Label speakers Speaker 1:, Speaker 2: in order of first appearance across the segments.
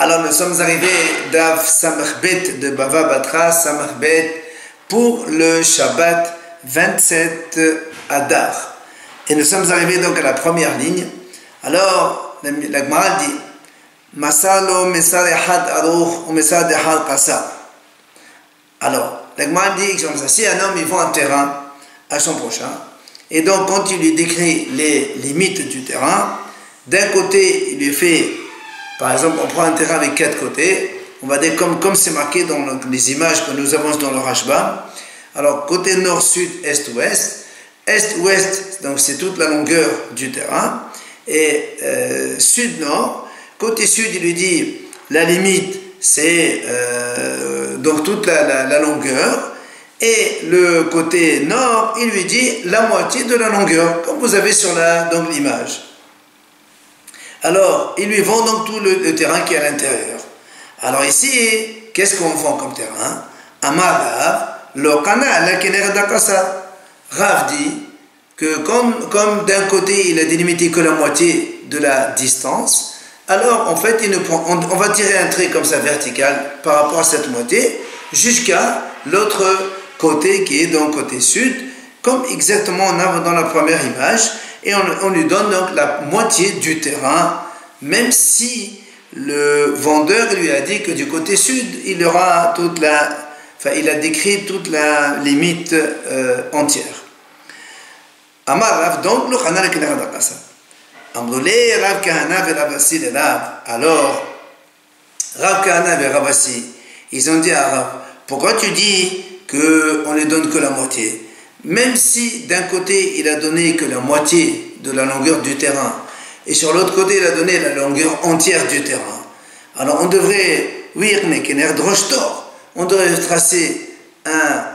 Speaker 1: Alors nous sommes arrivés d'Av Samachbet de Bava Batra Samachbet pour le Shabbat 27 Adar. Et nous sommes arrivés donc à la première ligne. Alors la Gemara dit Masalo Mesar Ehad Aruch ou Mesar Ehad Qasa. Alors la Gemara dit comme ça, si un homme il vend un terrain à son prochain, et donc quand il lui décrit les limites du terrain, d'un côté il lui fait, par exemple on prend un terrain avec 4 côtés, on va dire comme c'est marqué dans les images que nous avons dans le Rashba. Alors côté nord, sud, est, ouest. Est, ouest, donc c'est toute la longueur du terrain. Et sud, nord. Côté sud, il lui dit la limite, c'est donc toute la longueur. Et le côté nord, il lui dit la moitié de la longueur, comme vous avez sur l'image. Alors, il lui vend donc tout le terrain qui est à l'intérieur. Alors ici, qu'est-ce qu'on vend comme terrain? Amar Rav, lo kana la kener dakasa. Rav dit que comme d'un côté il a délimité que la moitié de la distance, alors en fait on va tirer un trait comme ça vertical par rapport à cette moitié jusqu'à l'autre côté qui est donc côté sud, comme exactement on a dans la première image, et on lui donne donc la moitié du terrain, même si le vendeur lui a dit que du côté sud il aura il a décrit toute la limite entière. Amar Rav, donc le Khana le Kenera Dakasa. Amroulé Rav Kahana et Ravasi le Rav. Alors, Rav Kahana et Ravasi, ils ont dit à Rav, pourquoi tu dis qu'on ne donne que la moitié? Même si d'un côté il a donné que la moitié de la longueur du terrain, et sur l'autre côté il a donné la longueur entière du terrain. Alors on devrait, on devrait tracer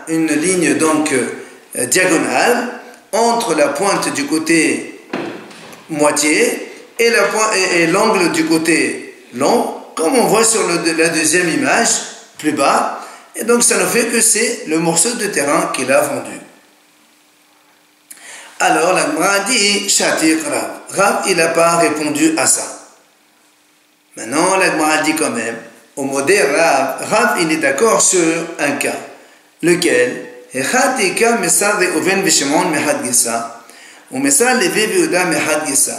Speaker 1: une ligne donc diagonale entre la pointe du côté moitié et l'angle du côté long, comme on voit sur la deuxième image plus bas. Et donc ça nous fait que c'est le morceau de terrain qu'il a vendu. Alors la Gemara dit Shatir Rav. Rav il n'a pas répondu à ça. Maintenant la Gemara dit quand même au modèle Rav il est d'accord sur un cas. Lequel? Echatika mesar Reuven v'Shimon mehad gesa ou mesar Levi v'Yehuda mehad gesa.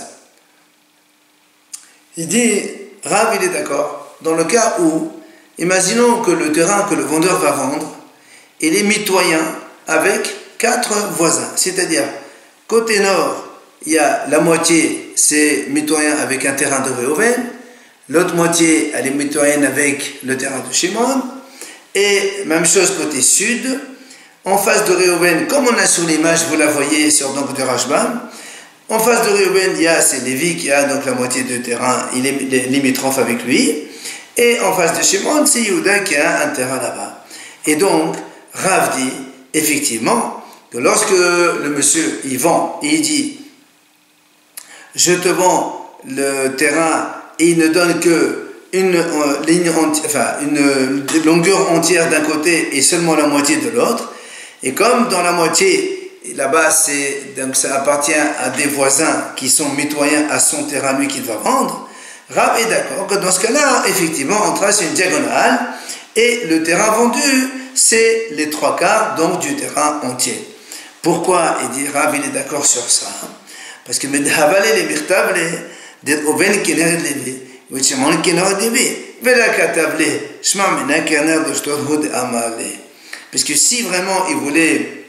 Speaker 1: Il dit Rav il est d'accord dans le cas où, imaginons que le terrain que le vendeur va vendre, il est mitoyen avec 4 voisins, c'est-à-dire côté nord, il y a la moitié, c'est mitoyen avec un terrain de Reuven, l'autre moitié, elle est mitoyenne avec le terrain de Shimon, et même chose côté sud, en face de Reuven, comme on a sur l'image, vous la voyez sur donc de Rashbam, en face de Reuven, c'est Lévi qui a donc la moitié du terrain, il est limitrophe avec lui, et en face de Shimon, c'est Yehuda qui a un terrain là-bas. Et donc, Rav dit, effectivement, que lorsque le monsieur, il vend, et il dit, je te vends le terrain, et il ne donne que une longueur entière d'un côté et seulement la moitié de l'autre, et comme dans la moitié, là-bas, donc ça appartient à des voisins qui sont mitoyens à son terrain, lui, qu'il va vendre, Rav est d'accord que dans ce cas-là, effectivement, on trace une diagonale et le terrain vendu, c'est les 3/4 donc du terrain entier. Pourquoi il dit Rav, il est d'accord sur ça? Parce que parce que si vraiment il voulait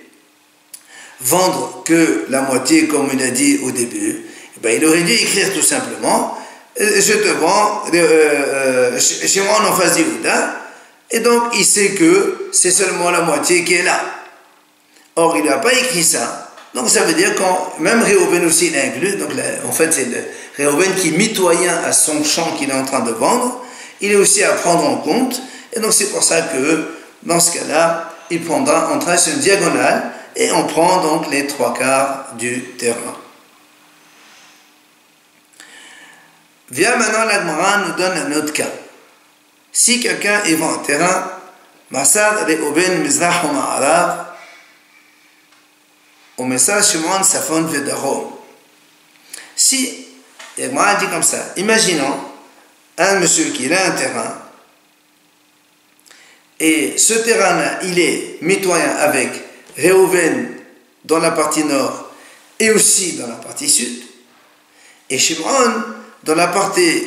Speaker 1: vendre que la moitié, comme il a dit au début, il aurait dû écrire tout simplement je te vends Shimon en face d'Yehuda, et donc il sait que c'est seulement la moitié qui est là. Or il n'a pas écrit ça, donc ça veut dire que même Reuven aussi il est inclus, donc en fait c'est Reuven qui est mitoyen à son champ qu'il est en train de vendre, il est aussi à prendre en compte, et donc c'est pour ça que dans ce cas-là, on trace une diagonale et on prend donc les 3/4 du terrain. Viens maintenant, la Gemara nous donne un autre cas. Si quelqu'un vend un terrain, Masar Reuven Mizrach ou Ma'arav, ou Masar Shimon Safon Vedarom. Si, la Gemara dit comme ça, imaginons un monsieur qui a un terrain, et ce terrain-là, il est mitoyen avec Réhouven dans la partie nord et aussi dans la partie sud, et Shimon dans la partie,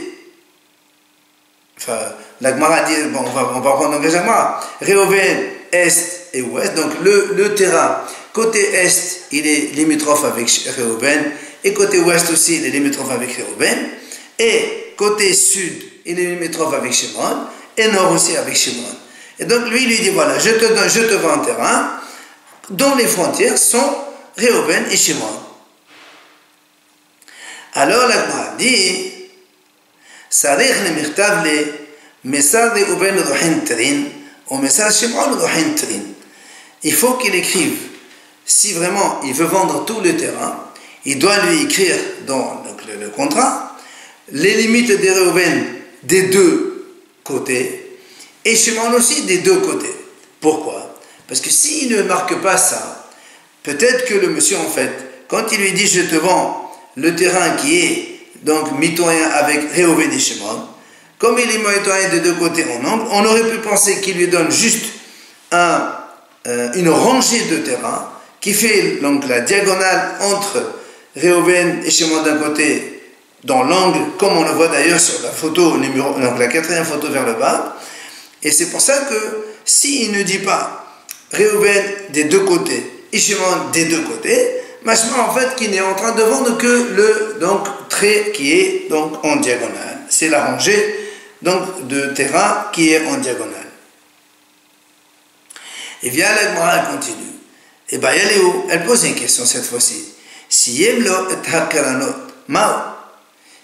Speaker 1: enfin, la Gemara dit, bon, on va prendre en Gemara, Réhouven, est et ouest, donc le terrain, côté est, il est limitrophe avec Réhouven, et côté ouest aussi, il est limitrophe avec Réhouven, et côté sud, il est limitrophe avec Shimon, et nord aussi avec Shimon. Et donc lui dit, voilà, je te vends un terrain dont les frontières sont Réhouven et Shimon. Alors la Gemara dit, Sarich le mirtav le mesar Réhouven rohin trin, ou mesar Shimon rohin trin. Il faut qu'il écrive, si vraiment il veut vendre tout le terrain, il doit lui écrire dans le contrat les limites des Réhouven des deux côtés, et Shimon aussi des deux côtés. Pourquoi? Parce que s'il ne marque pas ça, peut-être que le monsieur, en fait, quand il lui dit je te vends le terrain qui est donc mitoyen avec Réhouven et Shimon, comme il est mitoyen des deux côtés en angle, on aurait pu penser qu'il lui donne juste une rangée de terrain qui fait donc la diagonale entre Réhouven et Shimon d'un côté dans l'angle, comme on le voit d'ailleurs sur la photo donc la quatrième photo vers le bas. Et c'est pour ça que s'il ne dit pas Réhouven des deux côtés et Shimon des deux côtés, machement en fait qu'il n'est en train de vendre que le donc, trait qui est donc en diagonale. C'est la rangée donc, de terrain qui est en diagonale. Et bien la Gemara elle continue. Et bien elle pose une question cette fois-ci. Si yemlo et hakaranot mao.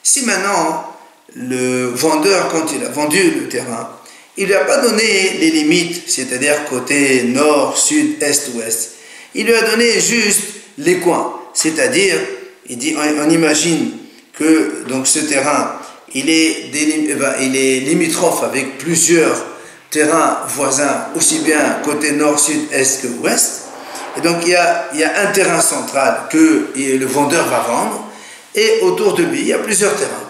Speaker 1: Si maintenant le vendeur, quand il a vendu le terrain, il ne lui a pas donné les limites, c'est-à-dire côté nord, sud, est, ouest. Il lui a donné juste les coins. C'est-à-dire, il dit, on imagine que donc, ce terrain, il est limitrophe avec plusieurs terrains voisins, aussi bien côté nord, sud, est que ouest. Et donc, il y a un terrain central que le vendeur va vendre, et autour de lui, il y a plusieurs terrains.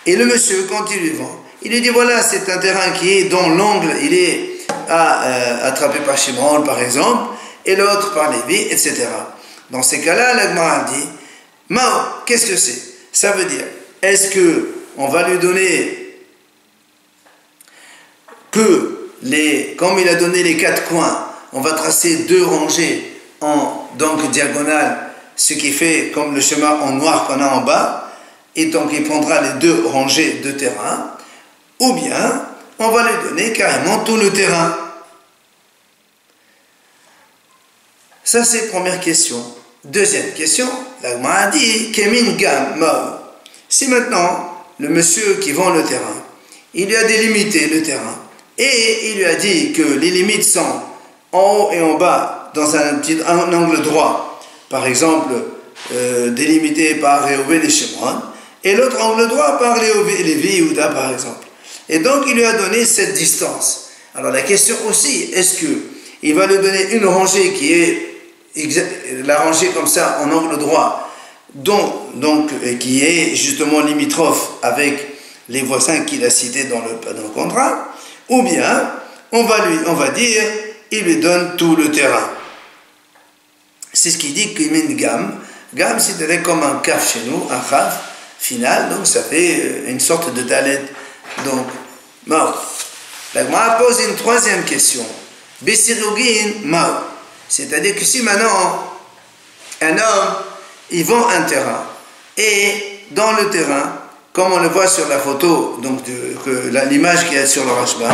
Speaker 1: Et le monsieur, quand il lui vend, il lui dit, voilà, c'est un terrain qui est dans l'angle, il est attrapé par Shimon, par exemple, et l'autre par Lévi, etc. Dans ces cas-là, la Gemara dit, Mao, qu'est-ce que c'est? Ça veut dire, est-ce qu'on va lui donner que, comme il a donné les quatre coins, on va tracer deux rangées en donc diagonale, ce qui fait comme le schéma en noir qu'on a en bas, et donc il prendra les deux rangées de terrain, ou bien on va lui donner carrément tout le terrain. Ça c'est la première question. Deuxième question, la Gemara dit Kemin Gam Mao. Si maintenant le monsieur qui vend le terrain, il lui a délimité le terrain et il lui a dit que les limites sont en haut et en bas dans un angle droit, par exemple délimité par Réhouven et Shimon, et l'autre angle droit par Lévi et Yehuda par exemple. Et donc il lui a donné cette distance. Alors la question aussi, est-ce qu'il va lui donner une rangée qui est la rangée comme ça en angle droit, qui est justement limitrophe avec les voisins qu'il a cités dans le contrat, ou bien on va dire il lui donne tout le terrain. C'est ce qu'il dit Kimin Gam. Gam, c'est comme un kaf chez nous, un chaf final, donc ça fait une sorte de dalet. Donc, Mao. La Gemara pose une troisième question. Bessirogin Mao. C'est-à-dire que si maintenant un homme, il vend un terrain, et dans le terrain, comme on le voit sur la photo, donc l'image qui est sur le Rashba,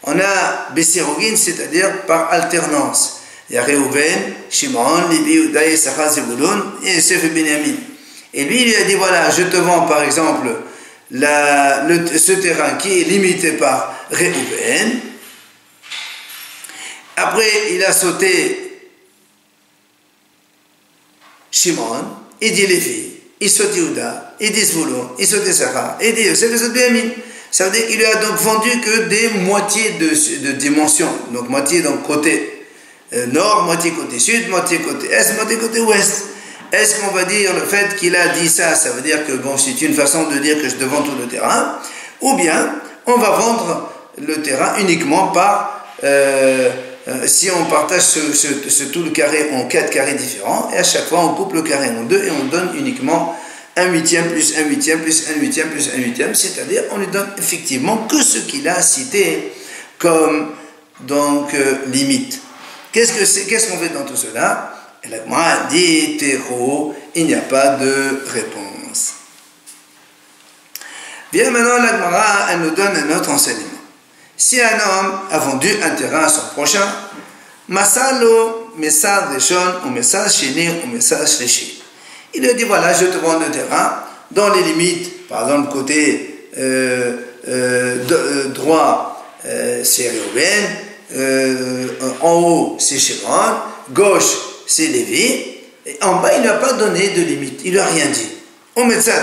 Speaker 1: on a Bessirogin, c'est-à-dire par alternance. Il y a Réhouven, Shimon, Lévi, Yehuda, Issachar, Zebulun et Yosef et Binyamin. Et lui, il lui a dit, voilà, je te vends par exemple ce terrain qui est limité par Réhouven. Après, il a sauté Shimon, il dit Lévi, il saute Yehuda, il dit Zebulun, il saute Issachar, il dit Yosef et Binyamin. Ça veut dire qu'il lui a donc vendu que des moitiés de dimension, donc moitié donc côté nord, moitié côté sud, moitié côté est, moitié côté ouest. Est-ce qu'on va dire le fait qu'il a dit ça, ça veut dire que bon, c'est une façon de dire que je te vends tout le terrain, Ou bien, on va vendre le terrain uniquement par, si on partage tout le carré en 4 carrés différents, et à chaque fois on coupe le carré en 2 et on donne uniquement 1/8 plus 1/8 plus 1/8 plus 1/8, c'est-à-dire on lui donne effectivement que ce qu'il a cité comme donc limite. Qu'est-ce qu'on fait dans tout cela? Et la Gemara dit Tero, il n'y a pas de réponse. Bien, maintenant la Gemara, elle nous donne un autre enseignement. Si un homme a vendu un terrain à son prochain, Masalo, Messar Reshon, ou Messar Sheni, ou Messar Shlishi. Il lui dit voilà, je te vends le terrain dans les limites, par exemple, côté droit, c'est Réhouven, en haut, c'est Shimon, gauche, c'est Lévi, et en bas, il n'a pas donné de limite, il n'a rien dit. On met ça,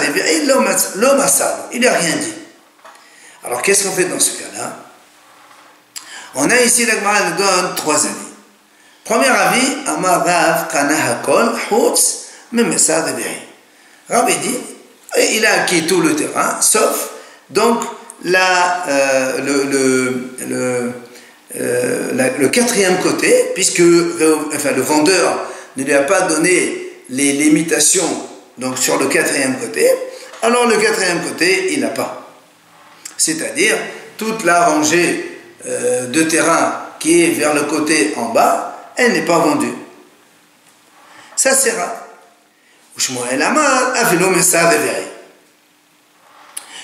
Speaker 1: l'homme a ça, il n'a rien dit. Alors, qu'est-ce qu'on fait dans ce cas-là? On a ici, la Gemara nous donne 3 avis. Premier avis, Amar Rav Kana Hakol, Hutz, Memesa Reberi. Rav dit, il a acquis tout le terrain, sauf donc le 4e côté, puisque le vendeur ne lui a pas donné les limitations donc sur le 4e côté, alors le 4e côté, il n'a pas. C'est-à-dire, toute la rangée de terrain qui est vers le côté en bas, elle n'est pas vendue. Ça c'est rare. Shmuel Amar, Avilo Messar Reberi.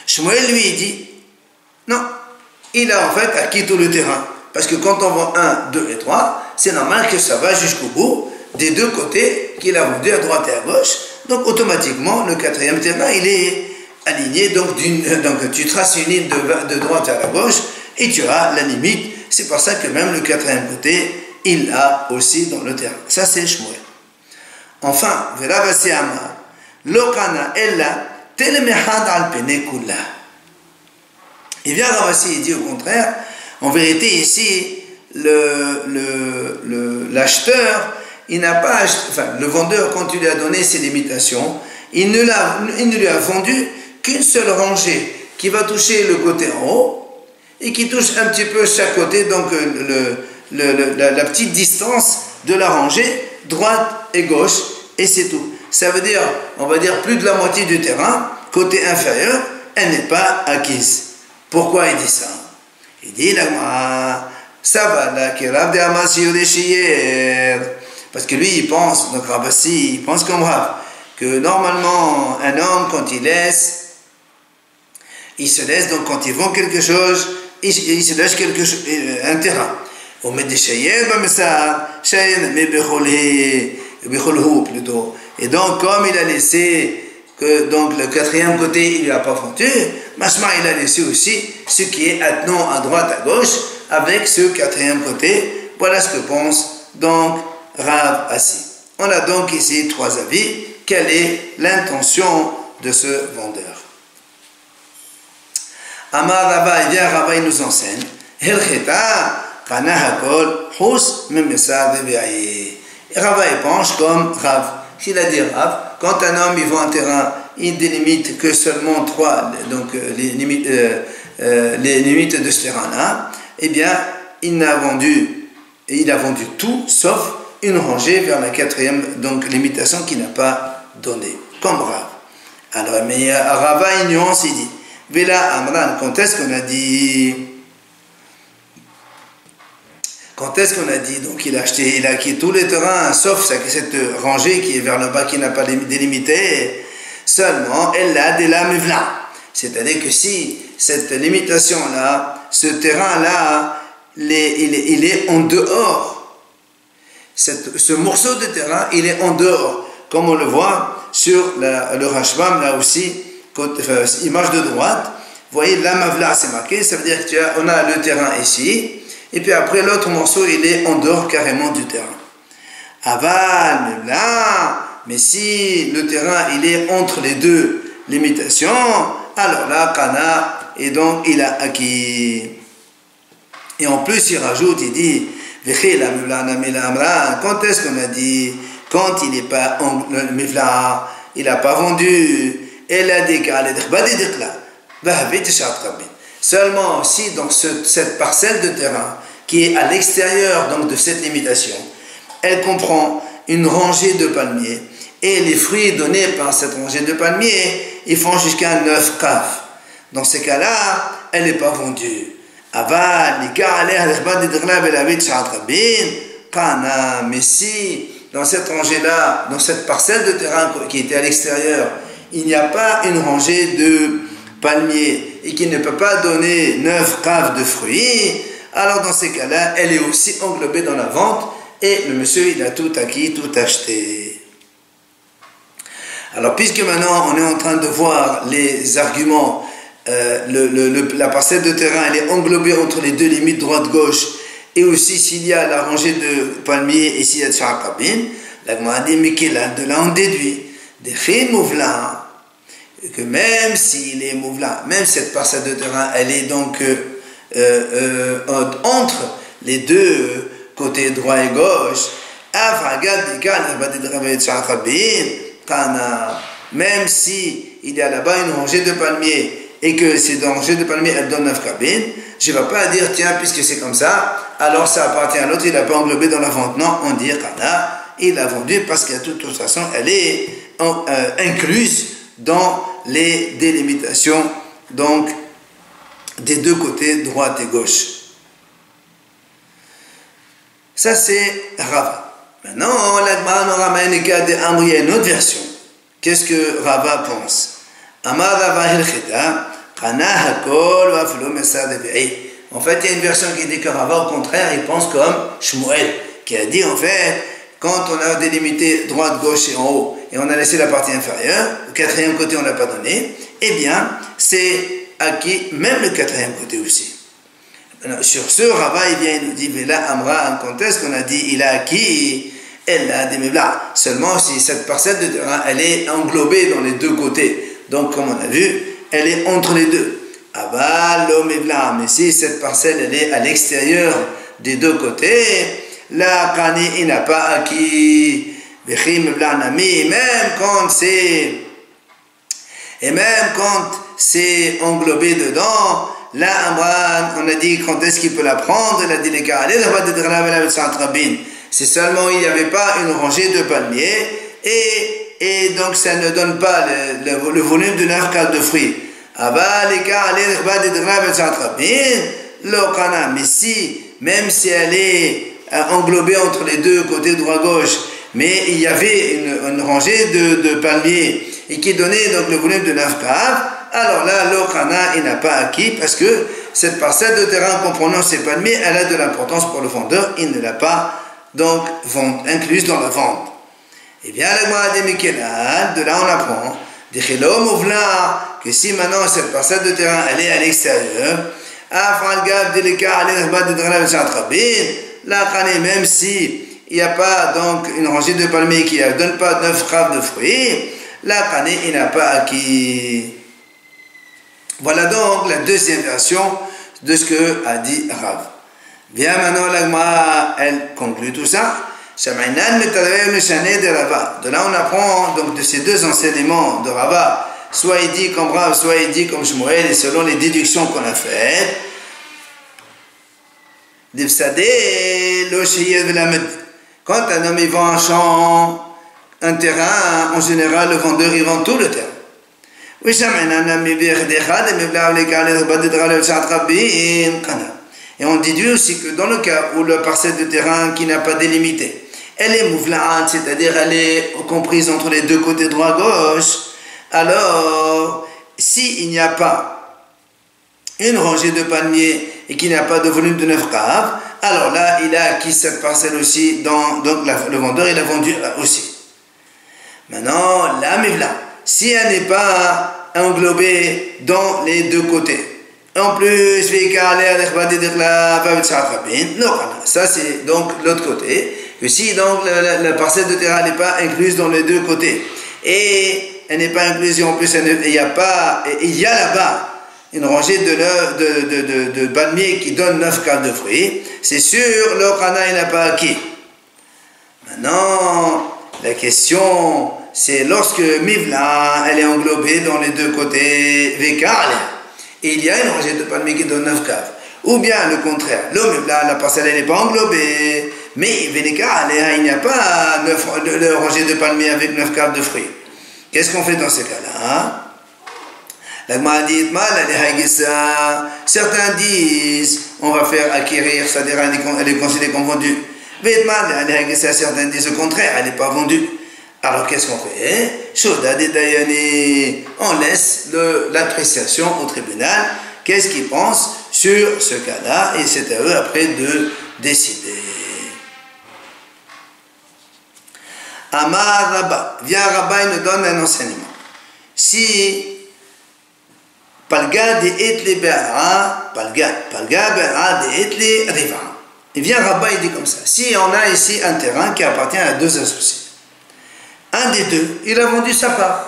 Speaker 1: Shmuel lui dit, non, il a en fait acquis tout le terrain. Parce que quand on vend 1, 2 et 3, c'est normal que ça va jusqu'au bout des 2 côtés qu'il a vendu à droite et à gauche. Donc automatiquement, le 4e terrain, il est aligné. Donc tu traces une ligne de droite à la gauche et tu as la limite. C'est pour ça que même le 4e côté, il l'a aussi dans le terrain. Ça, c'est Shmuel. Enfin, Veravasi Amar, Lokana Ella, Telemehad al Pene Kula. Et bien Ravasi, il dit au contraire, en vérité, ici, l'acheteur, il n'a pas acheté, enfin, le vendeur, quand il lui a donné ses limitations, il ne lui a vendu qu'une seule rangée qui va toucher le côté en haut et qui touche un petit peu chaque côté, donc la petite distance de la rangée, droite et gauche, et c'est tout. Ça veut dire, on va dire, plus de la moitié du terrain, côté inférieur, elle n'est pas acquise. Pourquoi il dit ça? Il dit, ça va là, parce que lui, il pense, donc Rabassi, il pense comme Rav, que normalement, un homme, quand il se laisse, donc quand il vend quelque chose, il se laisse un terrain. On met des chayens, plutôt. Et donc, comme il a laissé que donc le 4e côté, il ne lui a pas vendu, Mashma, il a laissé aussi ce qui est attenant à droite, à gauche, avec ce 4e côté. Voilà ce que pense donc Rav Assi. On a donc ici 3 avis. Quelle est l'intention de ce vendeur? Amar Rava, et bien Rava, il nous enseigne. Helcheta, Kana Hakol, Hus, Memesa Reberi. Et Rava, il penche comme Rav. Il a dit Rav, quand un homme il vend un terrain, il délimite que seulement 3, donc les limites de ce terrain-là, eh bien, il a vendu tout, sauf une rangée vers la 4e, donc limitation qu'il n'a pas donnée, comme Rav. Alors, mais Rava, il nuance, il dit, Vela Amran, quand est-ce qu'on a dit? Quand est-ce qu'on a dit? Donc il a acquis tous les terrains, sauf cette rangée qui est vers le bas, qui n'a pas délimité, seulement elle a de la mevla. C'est-à-dire que si cette limitation-là, ce terrain-là, il est en dehors, ce morceau de terrain, il est en dehors, comme on le voit sur le Rashbam, là aussi, image de droite, vous voyez, la mevla, c'est marqué, ça veut dire qu'on a le terrain ici, et puis après l'autre morceau il est en dehors carrément du terrain. Aval, là, mais si le terrain il est entre les 2 limitations, alors là, Kana, et donc il a acquis. Et en plus il rajoute, il dit, quand est-ce qu'on a dit? Quand il n'est pas en mifla, il n'a pas vendu, et la décalé, Seulement si dans cette parcelle de terrain qui est à l'extérieur donc de cette limitation, elle comprend une rangée de palmiers et les fruits donnés par cette rangée de palmiers, ils font jusqu'à 9 kaf. Dans ces cas-là, elle n'est pas vendue. Mais si dans cette rangée-là, dans cette parcelle de terrain qui était à l'extérieur, il n'y a pas une rangée de palmiers et qui ne peut pas donner 9 caves de fruits, alors dans ces cas-là, elle est aussi englobée dans la vente et le monsieur, il a tout acquis, tout acheté. Alors, puisque maintenant on est en train de voir les arguments, la parcelle de terrain, elle est englobée entre les deux limites droite-gauche, et aussi s'il y a la rangée de palmiers et s'il y a de Sha'akabin, la Gemara dit, mais de là on déduit, des mouvla, que même s'il est mouvla, même cette parcelle de terrain, elle est donc entre les deux côtés droit et gauche, même si il y a là-bas une rangée de palmiers et que ces rangées de palmiers elles donnent 9 cabines, je ne vais pas dire tiens puisque c'est comme ça, alors ça appartient à l'autre, il n'a pas englobé dans la vente. Non, on dit Kana, il a vendu parce qu'à toute façon elle est incluse dans les délimitations donc des deux côtés droite et gauche. Ça c'est Rava. Maintenant, l'Agmara nous ramène une autre version. Qu'est-ce que Rava pense? Amar Rava Hilchita, Kana Hakol Waflo Mesad Ebe'i. En fait, il y a une version qui dit que Rava, au contraire, il pense comme Shmuel, qui a dit en fait, quand on a délimité droite, gauche et en haut, et on a laissé la partie inférieure, le quatrième côté on ne l'a pas donné, eh bien, c'est acquis même le quatrième côté aussi. Alors, sur ce, Rava, il vient, il nous dit, Vela Amra, en contexte qu'on a dit, il a acquis, elle a des mebla. Seulement si cette parcelle de terrain, elle est englobée dans les deux côtés. Donc, comme on a vu, elle est entre les deux. Aval, lo mebla. Mais si cette parcelle, elle est à l'extérieur des deux côtés, la Kani, il n'a pas acquis. Vechi mebla nami, même quand c'est englobé dedans, là, Amran, on a dit quand est-ce qu'il peut la prendre, il a dit les gars, allez, c'est seulement il n'y avait pas une rangée de palmiers et donc ça ne donne pas le volume de 9 caves de fruits. Mais si, même si elle est englobée entre les deux côtés droit-gauche, mais il y avait une rangée de palmiers et qui donnait donc le volume de 9 caves, alors là, l'Okana, il n'a pas acquis parce que cette parcelle de terrain comprenant ces palmiers, elle a de l'importance pour le vendeur, il ne l'a pas donc incluse dans la vente. Et bien, de là on apprend que si maintenant cette parcelle de terrain, elle est à l'extérieur, même si il n'y a pas donc une rangée de palmiers qui ne donne pas 9 caves de fruits, la Kane, il n'a pas acquis. Voilà donc la deuxième version de ce que a dit Rav. Bien maintenant, l'Agma, elle conclut tout ça. De là, on apprend donc de ces deux enseignements de Rava, soit il dit comme Rav, soit il dit comme Shmuel, et selon les déductions qu'on a faites. Quand un homme il vend un champ, un terrain, en général, le vendeur il vend tout le terrain. Et on déduit aussi que dans le cas où la parcelle de terrain qui n'a pas délimité, elle est mouvla'at, c'est-à-dire elle est comprise entre les deux côtés droit-gauche, alors s'il n'y a pas une rangée de palmiers et qu'il n'y a pas de volume de 9 caves, alors là il a acquis cette parcelle aussi, donc le vendeur il a vendu aussi. Maintenant, la mivla, si elle n'est pas englobée dans les deux côtés, en plus, ça c'est donc l'autre côté, que si donc la parcelle de terrain n'est pas incluse dans les deux côtés, et elle n'est pas incluse, et en plus il y a là-bas une rangée de palmiers qui donne 9 caves de fruits, c'est sûr, l'Okana il n'a pas acquis. Maintenant, la question, c'est lorsque Mivla, elle est englobée dans les deux côtés, Vekale, et il y a une rangée de palmiers qui donne 9 caves. Ou bien le contraire, la parcelle n'est pas englobée, mais il n'y a pas de rangée de palmiers avec 9 caves de fruits. Qu'est-ce qu'on fait dans ce cas-là? Certains disent on va faire acquérir, c'est-à-dire elle est considérée comme vendue. Certains disent au contraire, elle n'est pas vendue. Alors qu'est-ce qu'on fait? On laisse l'appréciation au tribunal. Qu'est-ce qu'ils pensent sur ce cas-là? Et c'est à eux après de décider. Amar Rabba, vient Rabba, il nous donne un enseignement. Si Palga de Etli Be'ara, Palga Be'ara de Etli Riva. Il vient Rabba, il dit comme ça. Si on a ici un terrain qui appartient à deux associés, un des deux, il a vendu sa part.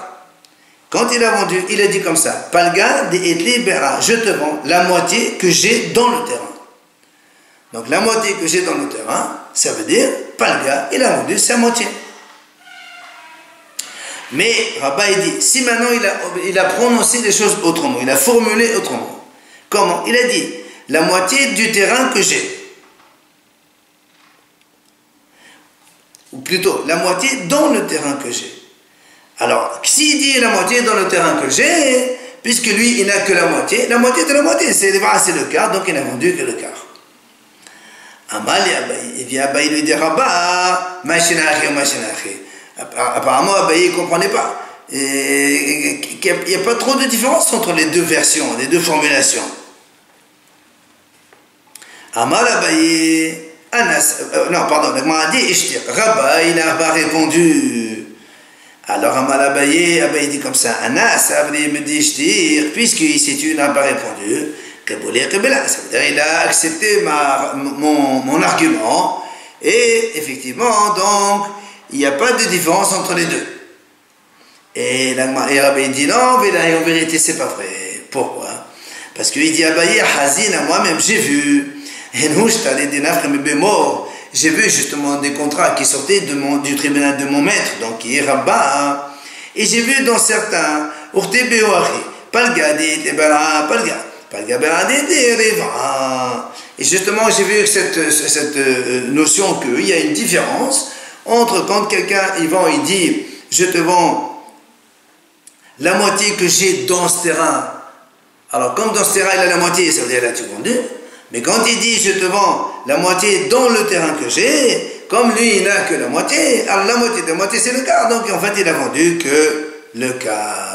Speaker 1: Quand il a vendu, il a dit comme ça, Palga de Etli Be'ara, je te vends la moitié que j'ai dans le terrain. Donc la moitié que j'ai dans le terrain, ça veut dire, Palga, il a vendu sa moitié. Mais Rabba il dit, si maintenant il a prononcé les choses autrement, il a formulé autrement. Comment? Il a dit, la moitié du terrain que j'ai. Ou plutôt, la moitié dans le terrain que j'ai. Alors, s'il dit la moitié dans le terrain que j'ai, puisque lui, il n'a que la moitié de la moitié, c'est le quart, donc il n'a vendu que le quart. Amal, il vient Abaye lui dire, Rabba, machinachi ou machinachi. Apparemment, Abaye ne comprenait pas. Il n'y a pas trop de différence entre les deux versions, les deux formulations. Amal Abaye, non, pardon, a dit Rabba, il n'a pas répondu. Alors Amal Abaye dit comme ça, Anas, me dit Ishtir, puisqu'il n'a pas répondu, ça veut dire il a accepté mon argument, et effectivement, donc, il n'y a pas de différence entre les deux. Et Rabbi dit non, en vérité, c'est pas vrai. Pourquoi? Parce qu'il dit Abaye, Hazin, moi-même, j'ai vu. J'ai vu justement des contrats qui sortaient du tribunal de mon maître, donc qui est Rabba. Et j'ai vu dans certains, et justement, j'ai vu cette notion qu'il y a une différence entre quand quelqu'un il vend, il dit je te vends la moitié que j'ai dans ce terrain. Alors comme dans ce terrain il a la moitié, ça veut dire là tu vendu. Mais quand il dit je te vends la moitié dans le terrain que j'ai, comme lui il n'a que la moitié, alors la moitié de la moitié c'est le quart, donc en fait il a vendu que le quart.